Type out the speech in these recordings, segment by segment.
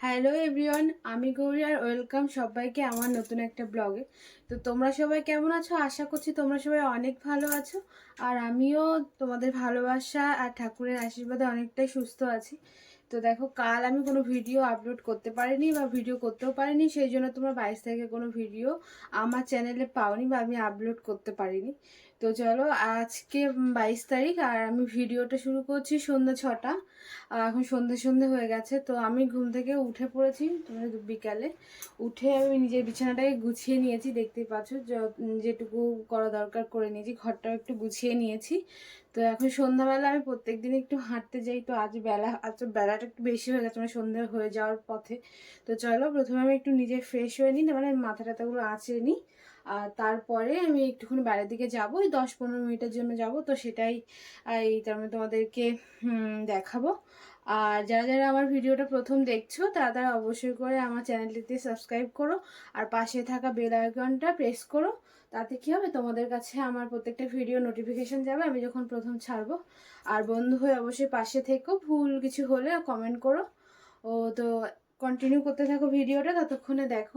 Hello everyone, আমি গৌরী আর welcome সবাইকে আমার নতুন একটা ব্লগে। তো তোমরা সবাই কেমন আছো? আশা করছি তোমরা সবাই অনেক ভালো আছো। আর আমিও তোমাদের ভালোবাসা আর ঠাকুরের আশীর্বাদে অনেকটাই সুস্থ আছি। তো দেখো, কাল আমি কোনো ভিডিও আপলোড করতে পারিনি বা ভিডিও করতেও পারিনি, সেই জন্য তোমরা 22 তারিখে কোনো ভিডিও আমার চ্যানেলে পাওনি বা আমি আপলোড করতে পারিনি। তো চলো, আজকে 22 তারিখ আর আমি ভিডিওটা শুরু করছি সন্ধ্যা 6টা। এখন সন্ধে সন্ধে হয়ে গেছে। তো আমি ঘুম থেকে উঠে পড়েছি বিকালে। উঠে আমি নিজের বিছানাটাকে গুছিয়ে নিয়েছি, দেখতেই পাচ্ছ। যেটুকু করা দরকার করে নিয়েছি, ঘরটাও একটু গুছিয়ে নিয়েছি। তো এখন সন্ধ্যাবেলা আমি প্রত্যেকদিন একটু হাঁটতে যাই। তো আজ বেলাটা একটু বেশি হয়ে গেছে, মানে সন্ধ্যে হয়ে যাওয়ার পথে। তো চলো, প্রথমে আমি একটু নিজে ফ্রেশ হয়ে নিই, মানে মাথা টাথাগুলো আঁচড়ে নিই। আর তারপরে আমি একটুখানি বাইরের দিকে যাবো, ওই 10-15 মিনিটের জন্য যাব। তো সেটাই তার মানে তোমাদেরকে দেখাবো। আর যারা যারা আমার ভিডিওটা প্রথম দেখছো তারা তারা অবশ্যই করে আমার চ্যানেলটিতে সাবস্ক্রাইব করো আর পাশে থাকা বেল আইকনটা প্রেস করো। তাতে কী হবে, তোমাদের কাছে আমার প্রত্যেকটা ভিডিও নোটিফিকেশান যাবে আমি যখন প্রথম ছাড়বো। আর বন্ধু হয়ে অবশ্যই পাশে থেকো, ভুল কিছু হলে কমেন্ট করো। তো কন্টিনিউ করতে থাকো ভিডিওটা, ততক্ষণে দেখো।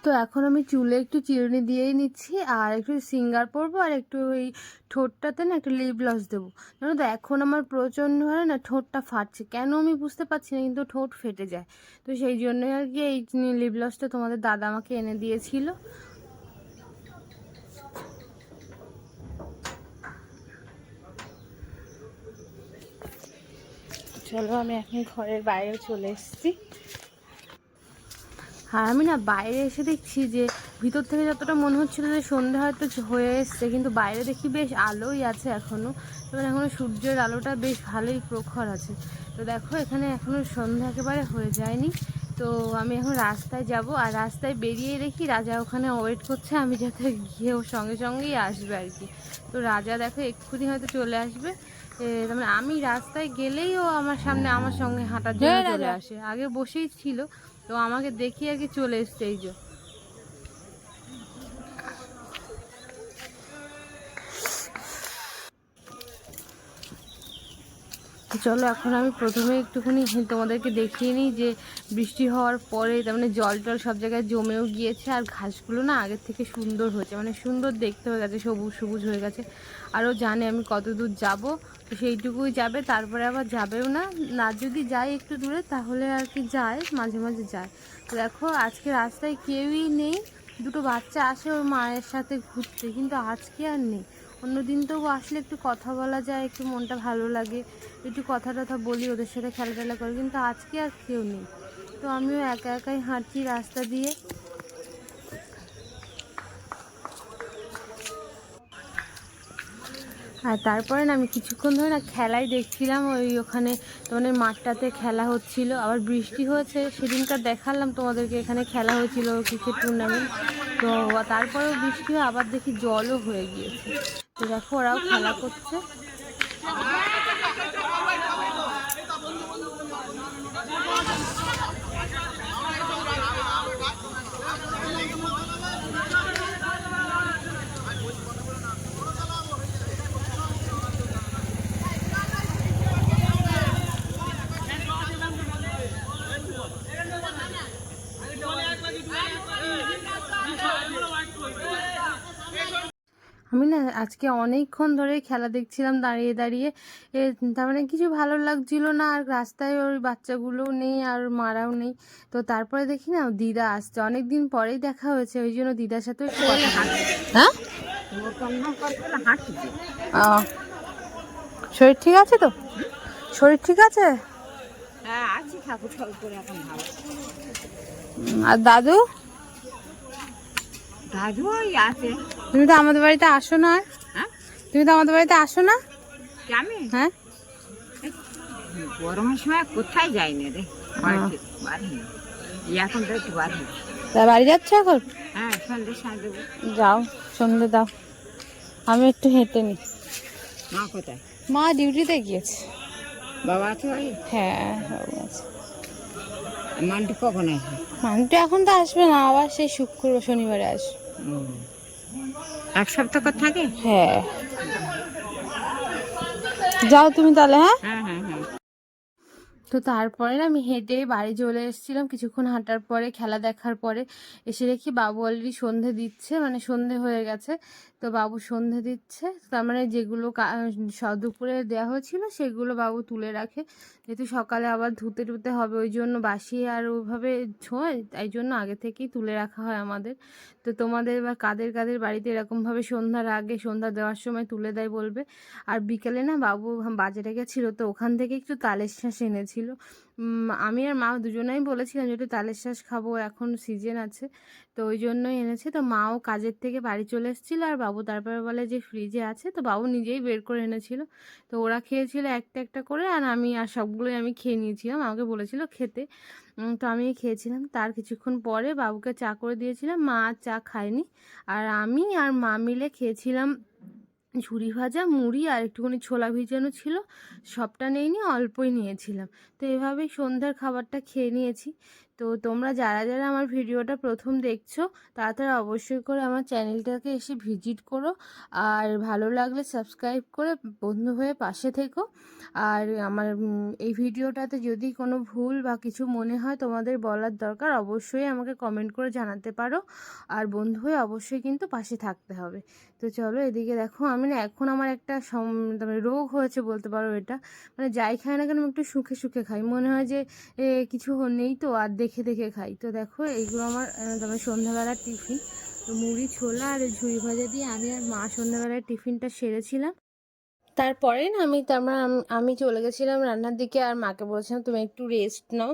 তো এখন আমি চুলে একটু চিরুনি দিয়েই নিচ্ছি, আর একটু সিঙ্গার পরবো, আর একটু ওই ঠোঁটটাতে না একটু লিপ গ্লস দেবো। জানো তো, এখন আমার প্রচণ্ড হয় না, ঠোঁটটা ফাটছে কেন আমি বুঝতে পারছি না, কিন্তু ঠোঁট ফেটে যায়। তো সেই জন্যই আর কি এই লিপ গ্লসটা তোমাদের দাদা আমাকে এনে দিয়েছিল। চলো, আমি এখন ঘরের বাইরে চলে এসেছি। আর আমি না বাইরে এসে দেখছি যে ভিতর থেকে যতটা মনে হচ্ছিল যে সন্ধ্যা হয়তো হয়ে এসছে, কিন্তু বাইরে দেখি বেশ আলোই আছে এখনও। এবার এখনও সূর্যের আলোটা বেশ ভালোই প্রখর আছে। তো দেখো, এখানে এখনও সন্ধ্যা একেবারে হয়ে যায়নি। তো আমি এখন রাস্তায় যাব, আর রাস্তায় বেরিয়ে দেখি রাজা ওখানে ওয়েট করছে, আমি যাতে গিয়ে ওর সঙ্গে সঙ্গেই আসবে আর কি। তো রাজা দেখো এক্ষুনি হয়তো চলে আসবে। তার মানে আমি রাস্তায় গেলেই ও আমার সামনে আমার সঙ্গে হাঁটার জন্য চলে আসে। আগে বসেই ছিল, তো আমাকে দেখিয়ে আর কি চলে এসছে এই যে। চলো, এখন আমি প্রথমে একটুখানি তোমাদেরকে দেখিয়ে নিই যে বৃষ্টি হওয়ার পরে তার মানে জল টল সব জায়গায় জমেও গিয়েছে, আর ঘাসগুলো না আগের থেকে সুন্দর হয়েছে, মানে সুন্দর দেখতে হয়ে গেছে, সবুজ সবুজ হয়ে গেছে। আরও জানে আমি কত দূর যাবো, তো সেইটুকুই যাবে, তারপরে আবার যাবেও না। না যদি যাই একটু দূরে তাহলে আর কি যায়, মাঝে মাঝে যায়। তো দেখো, আজকে রাস্তায় কেউই নেই। দুটো বাচ্চা আসে ওর মায়ের সাথে ঘুরতে, কিন্তু আজকে আর নেই। অন্যদিন তো আসলে একটু কথা বলা যায়, একটু মনটা ভালো লাগে, একটু কথা টথা বলি, ওদের সাথে খেলাধুলা করি, কিন্তু আজকে আর কেউ নেই। তো আমিও একা একাই হাঁটছি রাস্তা দিয়ে। আর তারপরে না আমি কিছুক্ষণ ধরে না খেলাই দেখছিলাম, ওখানে তোমাদের মাঠটাতে খেলা হচ্ছিল, আবার বৃষ্টি হয়েছে। সেদিনকার দেখালাম তোমাদেরকে, এখানে খেলা হয়েছিল ক্রিকেট টুর্নামেন্ট। তো তারপরেও বৃষ্টি হয়ে আবার দেখি জলও হয়ে গিয়েছে। তো দেখো, ওরাও খেলা করছে। আমি না আজকে অনেকক্ষণ ধরে খেলা দেখছিলাম দাঁড়িয়ে দাঁড়িয়ে। তার মানে কিছু ভালো লাগছিল না, আর রাস্তায় ওই বাচ্চাগুলোও নেই আর মারাও নেই। তো তারপরে দেখি না দিদা আসছে, অনেক দিন পরেই দেখা হয়েছে, ওই জন্য দিদার সাথে হ্যাঁ শরীর ঠিক আছে তো? শরীর ঠিক আছে? আর দাদু? দাদু আছে। তুমি তো আমাদের বাড়িতে আসো না। তুমি তো আমাদের বাড়িতে আসো না। আমি হ্যাঁ, গরমের সময় কোথায় যাই না রে, এখন তো একটু বার হই। তা বাড়ি যাচ্ছ এখন? হ্যাঁ, সন্ধ্যে সাঁজে যাও, সন্ধ্যে দাও, আমি একটু হেঁটে নিই। মা কোথায়? মা ডিউটিতে গিয়েছে। বাবা আছে বাড়ি? হ্যাঁ, বাবু আছে। মান্টু কখন আসবে? মানটু এখন তো আসবে না, আবার সেই শনিবারে আসবে। এক সপ্তাহ করে থাকে? হ্যাঁ, যাও তুমি তাহলে। হ্যাঁ হ্যাঁ হ্যাঁ হ্যাঁ। তো তারপরে না আমি হেঁটে বাড়ি চলে এসেছিলাম। কিছুক্ষণ হাঁটার পরে, খেলা দেখার পরে এসে দেখি বাবু অলরেডি সন্ধে দিচ্ছে, মানে সন্ধে হয়ে গেছে। তো বাবু সন্ধে দিচ্ছে, তার মানে যেগুলো দুপুরে দেওয়া হয়েছিল সেগুলো বাবু তুলে রাখে, যেহেতু সকালে আবার ধুতে টুতে হবে, ওই জন্য বাসি আর ওইভাবে ছোঁয়, তাই জন্য আগে থেকেই তুলে রাখা হয় আমাদের। তো তোমাদের বা কাদের কাদের বাড়িতে এরকমভাবে সন্ধ্যার আগে, সন্ধ্যা দেওয়ার সময় তুলে দেয় বলবে। আর বিকেলে না বাবু বাজারে গেছিলো, তো ওখান থেকে একটু তালের শাঁস এনেছিল। আমি আর মা দুজনেই বলেছিলাম যে একটু তালের শাঁস খাবো, এখন সিজন আছে, তো ওই জন্যই এনেছে। তো মাও কাজের থেকে বাড়ি চলে এসেছিলো, আর বাবু তারপরে বলে যে ফ্রিজে আছে, তো বাবু নিজেই বের করে এনেছিল। তো ওরা খেয়েছিল একটা একটা করে, আর আমি আর সবগুলোই আমি খেয়ে নিয়েছিলাম, আমাকে বলেছিল খেতে। তো আমি খেয়েছিলাম। তার কিছুক্ষণ পরে বাবুকে চা করে দিয়েছিলাম, মা আর চা খায়নি, আর আমি আর মা মিলে খেয়েছিলাম ঝুরি ভাজা, মুড়ি আর একটুখানি ছোলা ভিজানো ছিল, সবটা নেইনি, অল্পই নিয়েছিলাম। তো এভাবেই সন্ধ্যার খাবারটা খেয়ে নিয়েছি। তো তোমরা যারা যারা আমার ভিডিওটা প্রথম দেখছো, তারা তারা অবশ্যই করে আমার চ্যানেলটাকে এসে ভিজিট করো, আর ভালো লাগলে সাবস্ক্রাইব করে বন্ধু হয়ে পাশে থেকো। আর আমার এই ভিডিওটাতে যদি কোনো ভুল বা কিছু মনে হয় তোমাদের বলার দরকার, অবশ্যই আমাকে কমেন্ট করে জানাতে পারো, আর বন্ধু হয়ে অবশ্যই কিন্তু পাশে থাকতে হবে। তো চলো এদিকে দেখো, আমি না এখন আমার একটা মানে রোগ হয়েছে বলতে পারো এটা, মানে যাই খাই না কেন আমি একটু শুকে শুকে খাই, মনে হয় যে কিছু নেই তো, আর দেখে দেখে খাই। তো দেখো এইগুলো আমার তবে সন্ধ্যাবেলার টিফিন, তো মুড়ি ছোলা আর ঝুড়ি ভাজা দিয়ে আমি আর মা সন্ধ্যাবেলার টিফিনটা সেরেছিলাম। তারপরে না আমি চলে গেছিলাম রান্নার দিকে, আর মাকে বলছিলাম তুমি একটু রেস্ট নাও।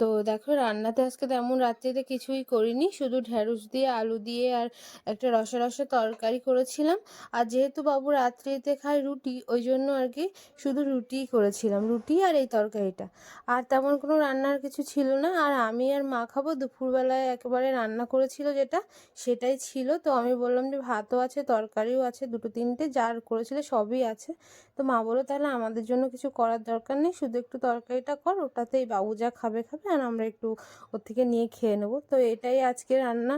তো দেখো রান্নাতে আজকে তেমন রাত্রিতে কিছুই করিনি, শুধু ঢ্যাঁড়স দিয়ে আলু দিয়ে আর একটা রসা রসা তরকারি করেছিলাম। আর যেহেতু বাবু রাত্রিতে খায় রুটি, ওই জন্য আর কি শুধু রুটিই করেছিলাম, রুটি আর এই তরকারিটা, আর তেমন কোনো রান্নার কিছু ছিল না। আর আমি আর মা খাবো দুপুরবেলায় একেবারে রান্না করেছিল যেটা, সেটাই ছিল। তো আমি বললাম যে ভাতও আছে, তরকারিও আছে, দুটো তিনটে যার করেছিল সবই আছে। তো মা বললো তাহলে আমাদের জন্য কিছু করার দরকার নেই, শুধু একটু তরকারিটা কর, ওটাতেই বাবু যা খাবে খাবে, আর আমরা একটু ওর থেকে নিয়ে খেয়ে নেবো। তো এটাই আজকে রান্না।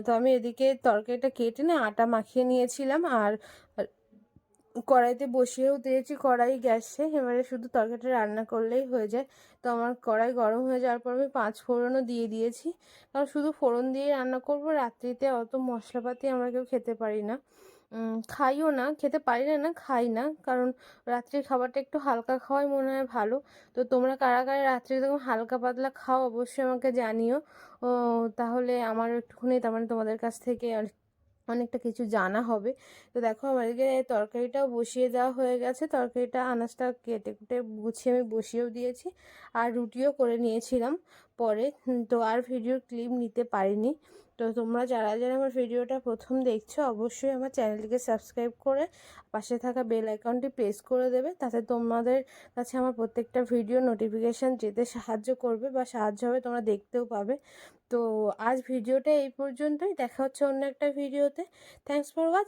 তো আমি এদিকে তরকারিটা কেটে না আটা মাখিয়ে নিয়েছিলাম, আর কড়াইতে বসিয়েও দিয়েছি, কড়াই গ্যাসে, এবারে শুধু তরকারিটা রান্না করলেই হয়ে যায়। তো আমার কড়াই গরম হয়ে যাওয়ার পর আমি 5 ফোড়নও দিয়ে দিয়েছি, কারণ শুধু ফোড়ন দিয়ে রান্না করব, রাত্রিতে অত মশলাপাতি আমরা কেউ খেতে পারি না, খাইও না, খেতে পারি না, না খাই না, কারণ রাত্রির খাবারটা একটু হালকা খাওয়াই মনে হয় ভালো। তো তোমরা কারা কারা রাত্রে তখন হালকা পাতলা খাও অবশ্যই আমাকে জানিও। ও তাহলে আমার একটুখানি তার মানে তোমাদের কাছ থেকে অনেকটা কিছু জানা হবে। তো দেখো আমাদেরকে তরকারিটাও বসিয়ে দেওয়া হয়ে গেছে, তরকারিটা আনাজটা কেটে কুটে গুছিয়ে আমি বসিয়েও দিয়েছি, আর রুটিও করে নিয়েছিলাম পরে। তো আর ভিডিওর ক্লিপ নিতে পারিনি। তো তোমরা যারা যারা আমার ভিডিওটা প্রথম দেখছো, অবশ্যই আমার চ্যানেলটিকে সাবস্ক্রাইব করে পাশে থাকা বেল আইকনটি প্রেস করে দেবে, তাতে তোমাদের কাছে আমার প্রত্যেকটা ভিডিও নোটিফিকেশান যেতে সাহায্য করবে, বা সাহায্য হবে, তোমরা দেখতেও পাবে। তো আজ ভিডিওটা এই পর্যন্তই, দেখা হচ্ছে অন্য একটা ভিডিওতে। Thanks for watching.